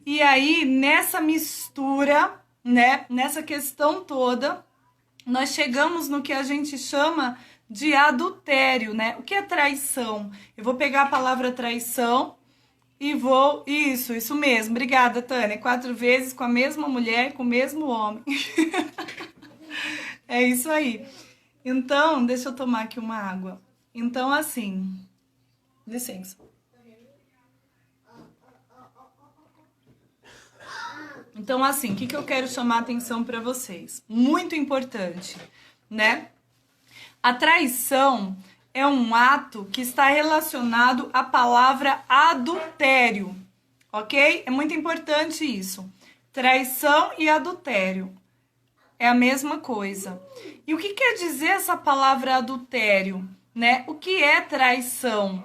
E aí, nessa mistura, né, nessa questão toda, nós chegamos no que a gente chama de adultério, né? O que é traição? Eu vou pegar a palavra traição e vou... Isso mesmo. Obrigada, Tânia. 4 vezes com a mesma mulher, com o mesmo homem. É isso aí. Então, deixa eu tomar aqui uma água. Então, assim... Licença. Então, assim, o que eu quero chamar a atenção para vocês? Muito importante, né? A traição é um ato que está relacionado à palavra adultério, ok? É muito importante isso. Traição e adultério é a mesma coisa. E o que quer dizer essa palavra adultério, né? O que é traição,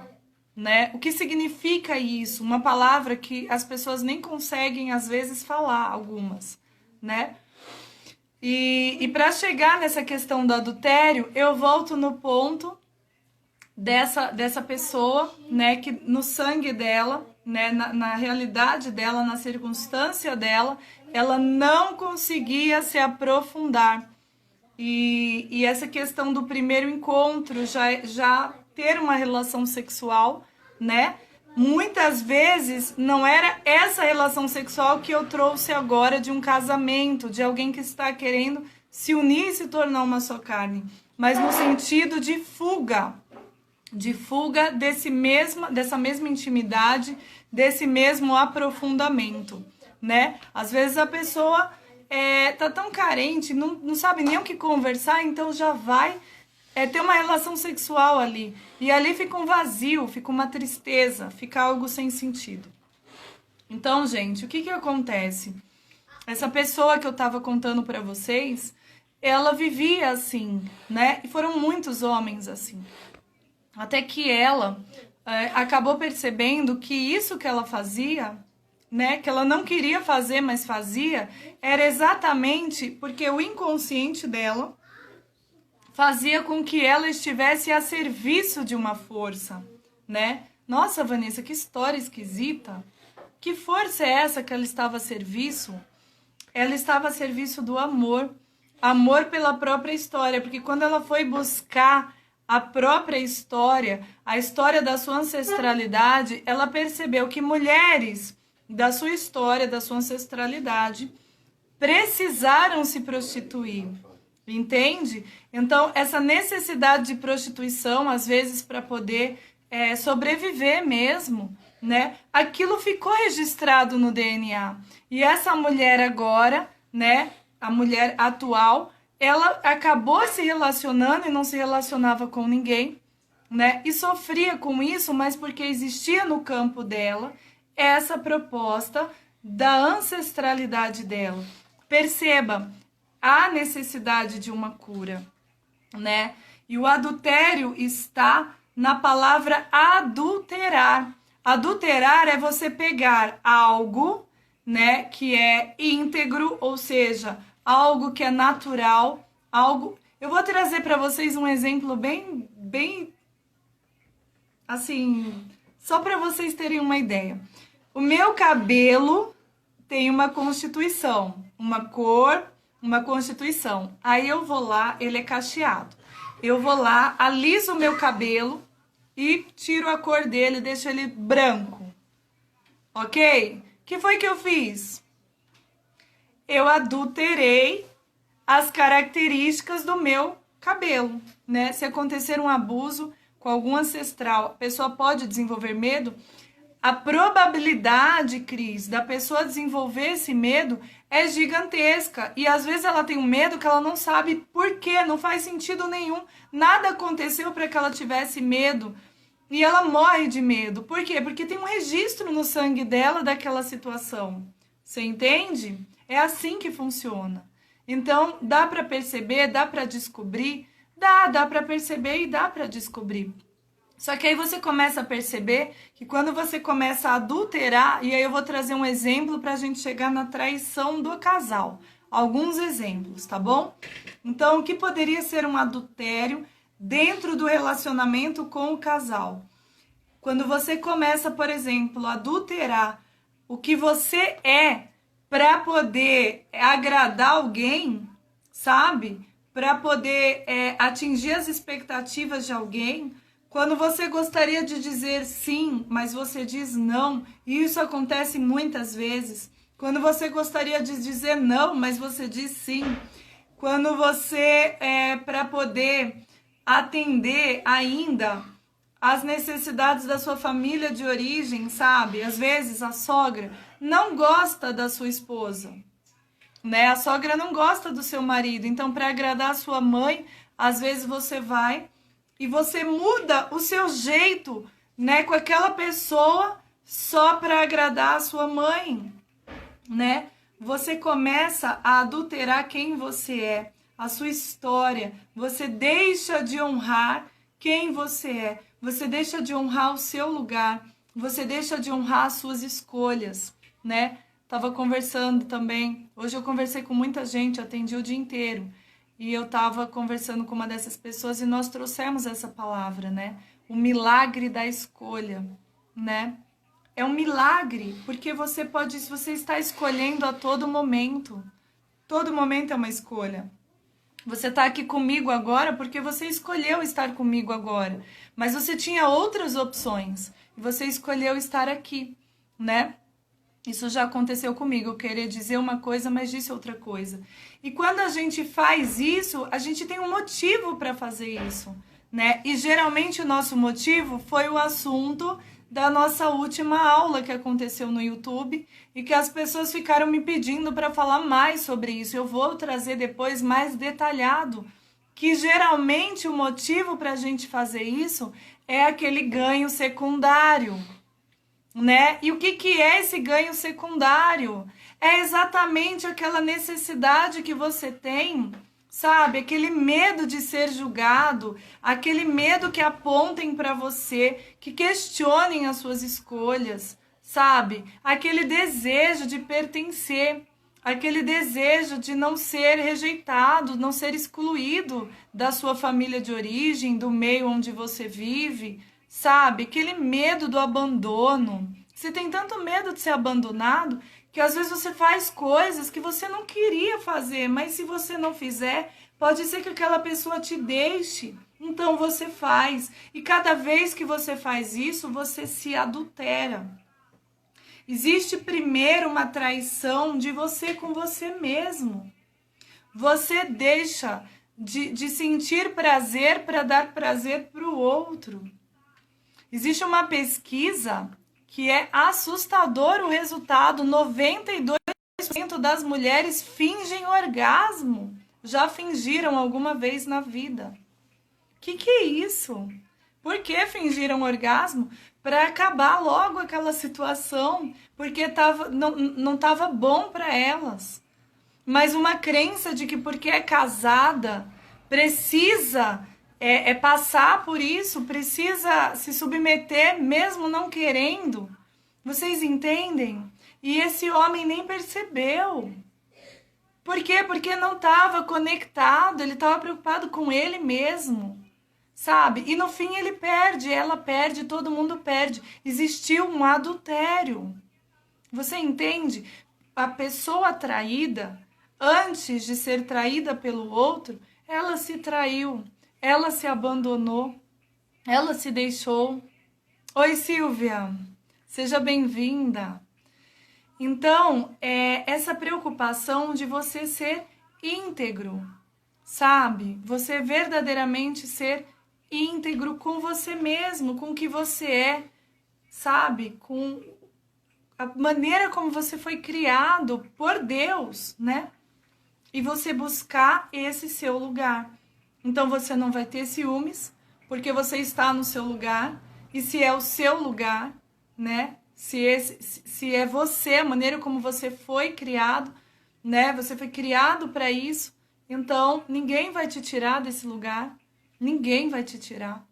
né? O que significa isso? Uma palavra que as pessoas nem conseguem, às vezes, falar, algumas, né? E para chegar nessa questão do adultério, eu volto no ponto dessa pessoa, né, que no sangue dela, né, na realidade dela, na circunstância dela, ela não conseguia se aprofundar. E essa questão do primeiro encontro, já ter uma relação sexual, né? Muitas vezes não era essa relação sexual que eu trouxe agora de um casamento, de alguém que está querendo se unir e se tornar uma só carne, mas no sentido de fuga dessa mesma intimidade, desse mesmo aprofundamento, né? Às vezes a pessoa tá tão carente, não sabe nem o que conversar, então já vai ter uma relação sexual ali. E ali fica um vazio, fica uma tristeza, fica algo sem sentido. Então, gente, o que acontece? Essa pessoa que eu tava contando pra vocês, ela vivia assim, né? E foram muitos homens assim. Até que ela acabou percebendo que isso que ela fazia, né, que ela não queria fazer, mas fazia, era exatamente porque o inconsciente dela fazia com que ela estivesse a serviço de uma força, né? Nossa, Vanessa, que história esquisita. Que força é essa que ela estava a serviço? Ela estava a serviço do amor. Amor pela própria história, porque quando ela foi buscar a própria história, a história da sua ancestralidade, ela percebeu que mulheres da sua história, da sua ancestralidade, precisaram se prostituir. Entende? Então, essa necessidade de prostituição, às vezes, para poder sobreviver mesmo, né? Aquilo ficou registrado no DNA. E essa mulher agora, né? A mulher atual, ela acabou se relacionando e não se relacionava com ninguém, né? E sofria com isso, mas porque existia no campo dela essa proposta da ancestralidade dela. Perceba a necessidade de uma cura, né? E o adultério está na palavra adulterar. Adulterar é você pegar algo, né, que é íntegro, ou seja, algo que é natural, algo... Eu vou trazer para vocês um exemplo bem assim, só para vocês terem uma ideia. O meu cabelo tem uma constituição, uma cor, uma constituição. Aí eu vou lá, ele é cacheado. Eu vou lá, aliso o meu cabelo e tiro a cor dele, deixo ele branco. Ok? O que foi que eu fiz? Eu adulterei as características do meu cabelo, né? Se acontecer um abuso com algum ancestral, a pessoa pode desenvolver medo. A probabilidade, Cris, da pessoa desenvolver esse medo é gigantesca. E às vezes ela tem um medo que ela não sabe por quê, não faz sentido nenhum. Nada aconteceu para que ela tivesse medo. E ela morre de medo. Por quê? Porque tem um registro no sangue dela daquela situação. Você entende? É assim que funciona. Então, dá para perceber, dá para descobrir? Dá para perceber e dá para descobrir. Só que aí você começa a perceber que quando você começa a adulterar, e aí eu vou trazer um exemplo para a gente chegar na traição do casal. Alguns exemplos, tá bom? Então, o que poderia ser um adultério dentro do relacionamento com o casal? Quando você começa, por exemplo, a adulterar o que você é para poder agradar alguém, sabe? Para poder atingir as expectativas de alguém. Quando você gostaria de dizer sim, mas você diz não, e isso acontece muitas vezes. Quando você gostaria de dizer não, mas você diz sim. Quando você, para poder atender ainda as necessidades da sua família de origem, sabe? Às vezes a sogra não gosta da sua esposa, né? A sogra não gosta do seu marido, então para agradar a sua mãe, às vezes você vai e você muda o seu jeito, né, com aquela pessoa só para agradar a sua mãe, né? Você começa a adulterar quem você é, a sua história. Você deixa de honrar quem você é. Você deixa de honrar o seu lugar. Você deixa de honrar as suas escolhas, né? Tava conversando também. Hoje eu conversei com muita gente, atendi o dia inteiro. E eu estava conversando com uma dessas pessoas e nós trouxemos essa palavra, né? O milagre da escolha, né? É um milagre, porque você está escolhendo a todo momento. Todo momento é uma escolha. Você está aqui comigo agora porque você escolheu estar comigo agora. Mas você tinha outras opções e você escolheu estar aqui, né? Isso já aconteceu comigo, eu queria dizer uma coisa, mas disse outra coisa. E quando a gente faz isso, a gente tem um motivo para fazer isso, né? E geralmente o nosso motivo foi o assunto da nossa última aula que aconteceu no YouTube e que as pessoas ficaram me pedindo para falar mais sobre isso. Eu vou trazer depois mais detalhado, que geralmente o motivo para a gente fazer isso é aquele ganho secundário, né? E o que é esse ganho secundário? É exatamente aquela necessidade que você tem, sabe? Aquele medo de ser julgado, aquele medo que apontem para você, que questionem as suas escolhas, sabe? Aquele desejo de pertencer, aquele desejo de não ser rejeitado, não ser excluído da sua família de origem, do meio onde você vive, sabe? Aquele medo do abandono. Você tem tanto medo de ser abandonado que às vezes você faz coisas que você não queria fazer, mas se você não fizer, pode ser que aquela pessoa te deixe. Então você faz. E cada vez que você faz isso, você se adultera. Existe primeiro uma traição de você com você mesmo. Você deixa de sentir prazer para dar prazer para o outro. Existe uma pesquisa que é assustador o resultado. 92% das mulheres fingem orgasmo. Já fingiram alguma vez na vida. Que é isso? Por que fingiram orgasmo? Para acabar logo aquela situação, porque não estava bom para elas. Mas uma crença de que porque é casada, precisa passar por isso, precisa se submeter mesmo não querendo. Vocês entendem? E esse homem nem percebeu. Por quê? Porque não estava conectado, ele estava preocupado com ele mesmo, sabe? E no fim ele perde, ela perde, todo mundo perde. Existiu um adultério. Você entende? A pessoa traída, antes de ser traída pelo outro, ela se traiu. Ela se abandonou, ela se deixou. Oi, Silvia, seja bem-vinda. Então, essa preocupação de você ser íntegro, sabe? Você verdadeiramente ser íntegro com você mesmo, com o que você é, sabe? Com a maneira como você foi criado por Deus, né? E você buscar esse seu lugar. Então você não vai ter ciúmes, porque você está no seu lugar. E se é o seu lugar, né? Se é você, a maneira como você foi criado, né? Você foi criado para isso. Então ninguém vai te tirar desse lugar. Ninguém vai te tirar.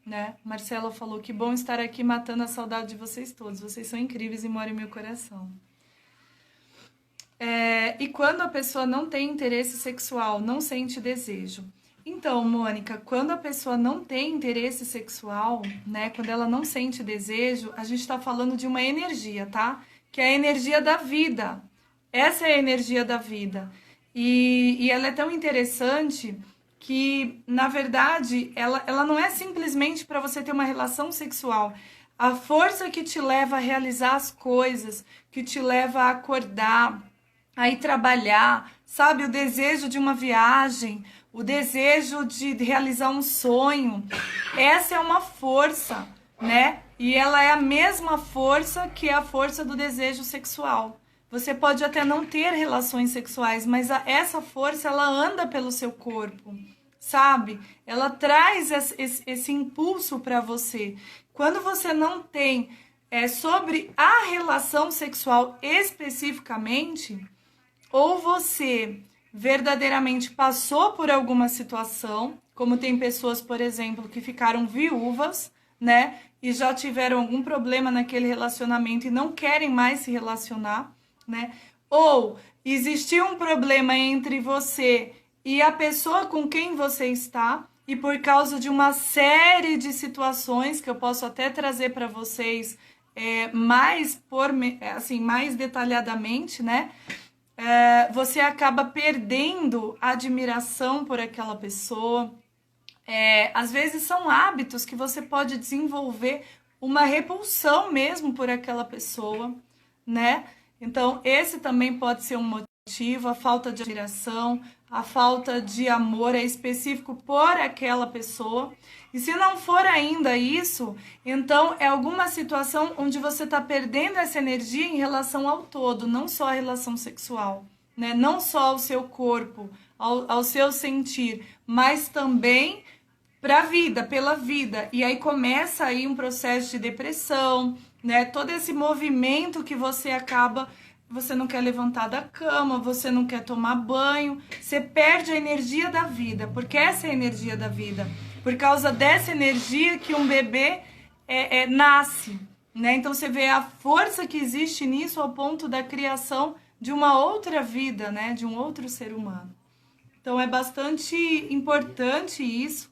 né? Marcela falou que bom estar aqui matando a saudade de vocês todos. Vocês são incríveis e moram em meu coração. E quando a pessoa não tem interesse sexual, não sente desejo. Então, Mônica, quando a pessoa não tem interesse sexual, né? Quando ela não sente desejo, a gente está falando de uma energia, tá? Que é a energia da vida. Essa é a energia da vida. E ela é tão interessante que, na verdade, ela não é simplesmente para você ter uma relação sexual. A força que te leva a realizar as coisas, que te leva a acordar, a ir trabalhar, sabe? O desejo de uma viagem, o desejo de realizar um sonho. Essa é uma força, né? E ela é a mesma força que a força do desejo sexual. Você pode até não ter relações sexuais, mas essa força, ela anda pelo seu corpo, sabe? Ela traz esse impulso para você. Quando você não tem sobre a relação sexual especificamente, ou você verdadeiramente passou por alguma situação, como tem pessoas, por exemplo, que ficaram viúvas, né? E já tiveram algum problema naquele relacionamento e não querem mais se relacionar, né? Ou existiu um problema entre você e a pessoa com quem você está, e por causa de uma série de situações que eu posso até trazer para vocês mais detalhadamente, né? Você acaba perdendo a admiração por aquela pessoa. Às vezes são hábitos que você pode desenvolver uma repulsão mesmo por aquela pessoa, né? Então, esse também pode ser um motivo, a falta de admiração, a falta de amor é específico por aquela pessoa. E se não for ainda isso, então é alguma situação onde você está perdendo essa energia em relação ao todo, não só a relação sexual, né? Não só ao seu corpo, ao seu sentir, mas também para a vida, pela vida. E aí começa aí um processo de depressão, né? Todo esse movimento que você acaba, você não quer levantar da cama, você não quer tomar banho, você perde a energia da vida, porque essa é a energia da vida. Por causa dessa energia que um bebê nasce, né? Então você vê a força que existe nisso ao ponto da criação de uma outra vida, né? De um outro ser humano. Então é bastante importante isso,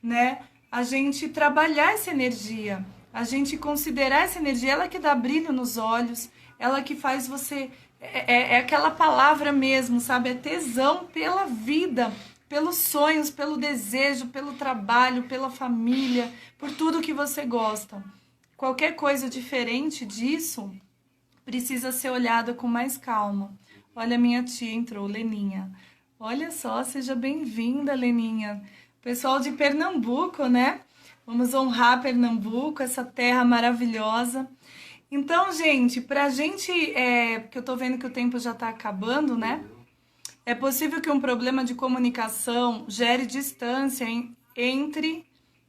né? A gente trabalhar essa energia, a gente considerar essa energia, ela que dá brilho nos olhos, ela que faz você... É aquela palavra mesmo, sabe? É tesão pela vida, pelos sonhos, pelo desejo, pelo trabalho, pela família, por tudo que você gosta. Qualquer coisa diferente disso precisa ser olhada com mais calma. Olha, minha tia entrou, Leninha. Olha só, seja bem-vinda, Leninha. Pessoal de Pernambuco, né? Vamos honrar Pernambuco, essa terra maravilhosa. Então, gente, pra gente... porque eu tô vendo que o tempo já tá acabando, né? É possível que um problema de comunicação gere distância entre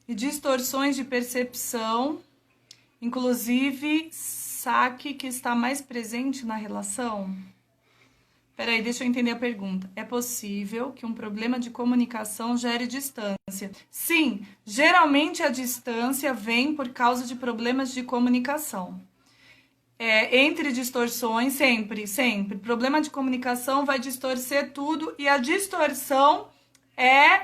e distorções de percepção, inclusive saque que está mais presente na relação? Peraí, deixa eu entender a pergunta. É possível que um problema de comunicação gere distância? Sim, geralmente a distância vem por causa de problemas de comunicação. Entre distorções, sempre. Problema de comunicação vai distorcer tudo e a distorção é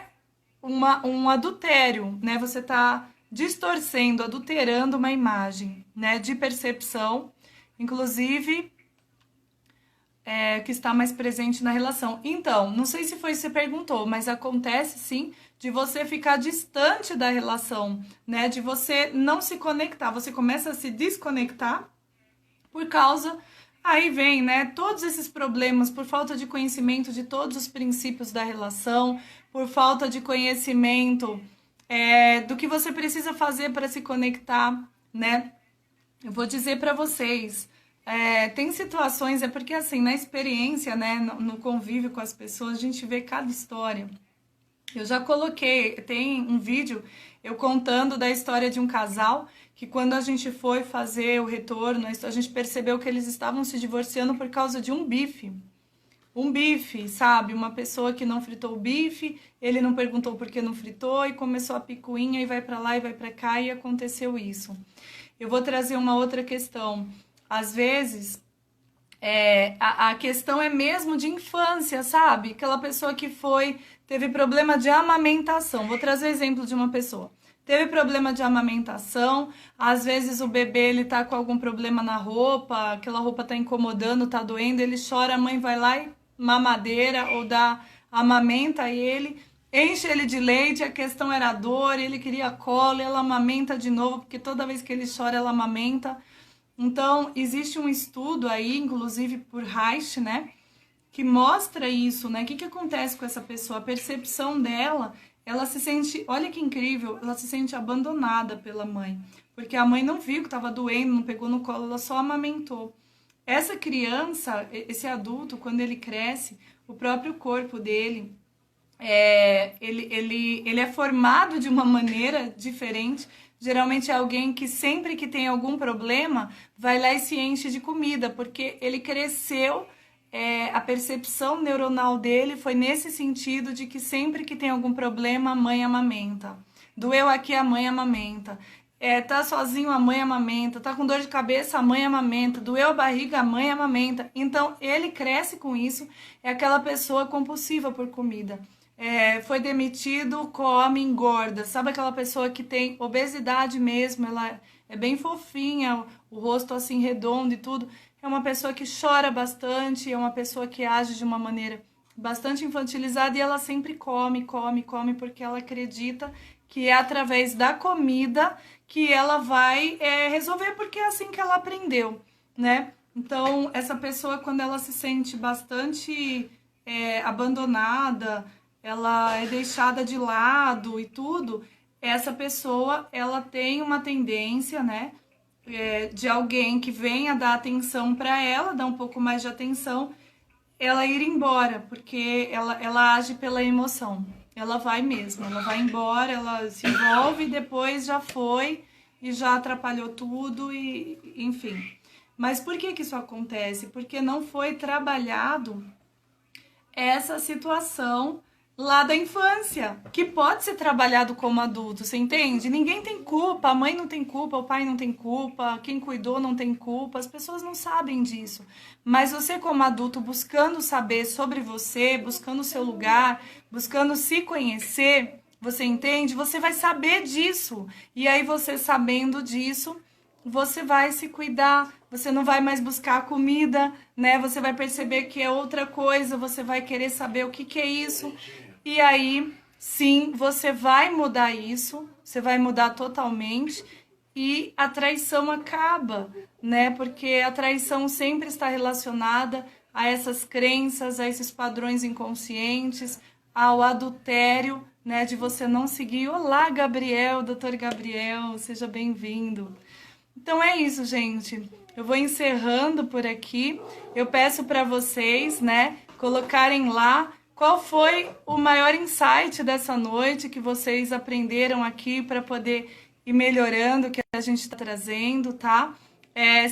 um adultério, né? Você está distorcendo, adulterando uma imagem, né? De percepção, inclusive, que está mais presente na relação. Então, não sei se foi isso que você perguntou, mas acontece sim de você ficar distante da relação, né? De você não se conectar, você começa a se desconectar por causa, aí vem, né, todos esses problemas por falta de conhecimento de todos os princípios da relação, por falta de conhecimento do que você precisa fazer para se conectar, né? Eu vou dizer para vocês, tem situações, porque assim, na experiência, né, no convívio com as pessoas, a gente vê cada história. Eu já coloquei, tem um vídeo eu contando da história de um casal que quando a gente foi fazer o retorno, a gente percebeu que eles estavam se divorciando por causa de um bife. um bife, sabe? Uma pessoa que não fritou o bife, ele não perguntou por que não fritou e começou a picuinha e vai para lá e vai para cá e aconteceu isso. Eu vou trazer uma outra questão. Às vezes, a questão é mesmo de infância, sabe? Aquela pessoa que teve problema de amamentação. Vou trazer o exemplo de uma pessoa. Teve problema de amamentação, às vezes o bebê ele tá com algum problema na roupa, aquela roupa tá incomodando, tá doendo, ele chora, a mãe vai lá e mamadeira ou dá amamenta ele, enche ele de leite, a questão era a dor, ele queria colo, ela amamenta de novo, porque toda vez que ele chora, ela amamenta. Então, existe um estudo aí, inclusive por Reich, né, que mostra isso, né? O que acontece com essa pessoa? A percepção dela, ela se sente, olha que incrível, ela se sente abandonada pela mãe, porque a mãe não viu que estava doendo, não pegou no colo, ela só amamentou. Essa criança, esse adulto, quando ele cresce, o próprio corpo dele, ele é formado de uma maneira diferente. Geralmente é alguém que sempre que tem algum problema, vai lá e se enche de comida, porque ele cresceu, a percepção neuronal dele foi nesse sentido de que sempre que tem algum problema, a mãe amamenta. Doeu aqui, a mãe amamenta. Tá sozinho, a mãe amamenta. Tá com dor de cabeça, a mãe amamenta. Doeu a barriga, a mãe amamenta. Então, ele cresce com isso. É aquela pessoa compulsiva por comida. Foi demitido, come, engorda. Sabe aquela pessoa que tem obesidade mesmo? Ela é bem fofinha, o rosto assim redondo e tudo. É uma pessoa que chora bastante, é uma pessoa que age de uma maneira bastante infantilizada e ela sempre come, come, come, porque ela acredita que é através da comida que ela vai resolver, porque é assim que ela aprendeu, né? Então, essa pessoa, quando ela se sente bastante abandonada, ela é deixada de lado e tudo, essa pessoa, ela tem uma tendência, né, de alguém que venha dar atenção para ela, dar um pouco mais de atenção, ela ir embora, porque ela age pela emoção. Ela vai mesmo, ela vai embora, ela se envolve e depois já foi e já atrapalhou tudo e enfim. Mas por que isso acontece? Porque não foi trabalhado essa situação lá da infância, que pode ser trabalhado como adulto, você entende? Ninguém tem culpa, a mãe não tem culpa, o pai não tem culpa, quem cuidou não tem culpa, as pessoas não sabem disso. Mas você como adulto, buscando saber sobre você, buscando o seu lugar, buscando se conhecer, você entende? Você vai saber disso. E aí você sabendo disso, você vai se cuidar, você não vai mais buscar comida, né? Você vai perceber que é outra coisa, você vai querer saber o que é isso. E aí, sim, você vai mudar isso, você vai mudar totalmente e a traição acaba, né? Porque a traição sempre está relacionada a essas crenças, a esses padrões inconscientes, ao adultério, né? De você não seguir. Olá, Gabriel, doutor Gabriel, seja bem-vindo. Então é isso, gente. Eu vou encerrando por aqui. Eu peço para vocês, né, colocarem lá qual foi o maior insight dessa noite que vocês aprenderam aqui para poder ir melhorando o que a gente está trazendo, tá?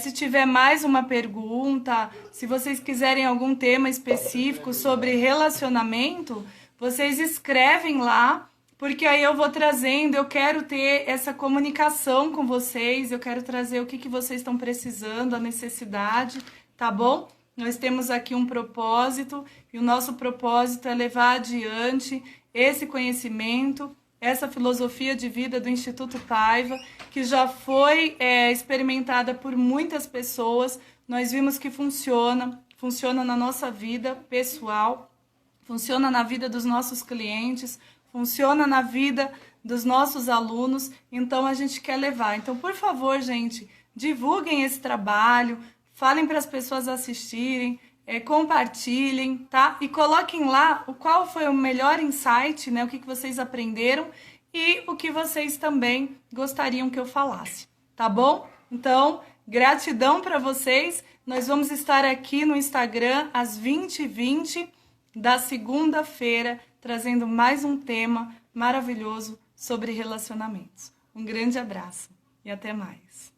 Se tiver mais uma pergunta, se vocês quiserem algum tema específico sobre relacionamento, vocês escrevem lá, porque aí eu vou trazendo, eu quero ter essa comunicação com vocês, eu quero trazer o que vocês estão precisando, a necessidade, tá bom? Nós temos aqui um propósito, e o nosso propósito é levar adiante esse conhecimento, essa filosofia de vida do Instituto Paiva, que já foi experimentada por muitas pessoas. Nós vimos que funciona na nossa vida pessoal, funciona na vida dos nossos clientes, funciona na vida dos nossos alunos, então a gente quer levar. Então, por favor, gente, divulguem esse trabalho, falem para as pessoas assistirem, compartilhem, tá? E coloquem lá qual foi o melhor insight, né? O que vocês aprenderam e o que vocês também gostariam que eu falasse, tá bom? Então, gratidão para vocês. Nós vamos estar aqui no Instagram às 20h20 da segunda-feira, trazendo mais um tema maravilhoso sobre relacionamentos. Um grande abraço e até mais.